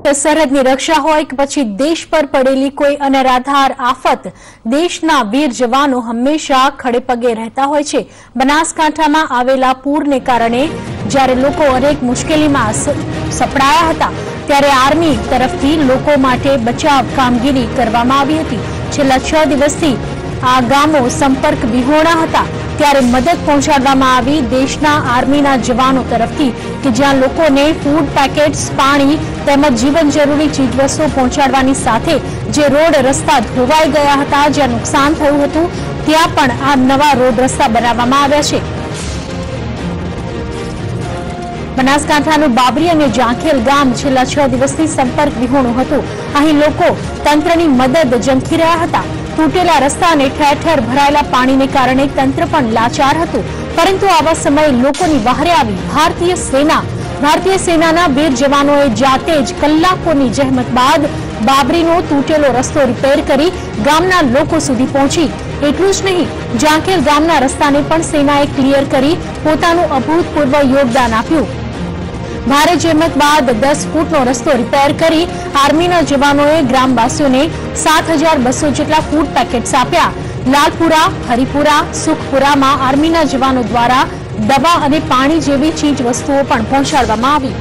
સરહદની રક્ષા હોય કે પછી દેશ પર પડેલી કોઈ અનરાધાર આફત, દેશના વીર જવાનો હંમેશા ખડે પગે રહેતા હોય છે। બનાસકાંઠામાં આવેલા પૂરને કારણે જ્યારે લોકો અનેક મુશ્કેલીમાં સપડાયા હતા ત્યારે આર્મી તરફથી લોકો માટે બચાવ કામગીરી કરવામાં આવી હતી। છેલ્લા 6 દિવસથી આ ગામો સંપર્ક વિહોણા હતા ત્યારે મદદ પહોંચાડવામાં આવી દેશના આર્મીના જવાનો તરફથી કે જ્યાં લોકોને ફૂડ પેકેટ્સ, પાણી તેમજ જીવન જરૂરી ચીજવસ્તુઓ પહોંચાડવાની સાથે જે રોડ રસ્તા ધોવાઈ ગયા હતા, જ્યાં નુકસાન થયું હતું ત્યાં પણ આ નવા રોડ રસ્તા બનાવવામાં આવ્યા છે। બનાસકાંઠાનું બાબરી અને જાંખેલ ગામ છેલ્લા 6 દિવસથી સંપર્ક વિહોણું હતું। અહીં લોકો તંત્રની મદદ ઝંખી રહ્યા હતા। તૂટેલા રસ્તા અને ઠેર ઠેર ભરાયેલા પાણીને કારણે તંત્ર પણ લાચાર હતું, પરંતુ આવા સમયે લોકોની વહારે આવી ભારતીય સેનાના વીર જવાનોએ જાતે જ કલાકોની જહેમત બાદ બાબરીનો તૂટેલો રસ્તો રિપેર કરી ગામના લોકો સુધી પહોંચી। એટલું જ નહીં, જાંખેલ ગામના રસ્તાને પણ સેનાએ ક્લિયર કરી પોતાનું અભૂતપૂર્વ યોગદાન આપ્યું। ભારે જહેમત બાદ 10 ફૂટનો રસ્તો રિપેર કરી આર્મીના જવાનોએ ગ્રામવાસીઓને 7200 જેટલા ફૂડ પેકેટ્સ આપ્યા। લાલપુરા, હરિપુરા, સુખપુરામાં આર્મીના જવાનો દ્વારા દવા અને પાણી જેવી ચીજ વસ્તુઓ પણ પહોંચાડવામાં આવી।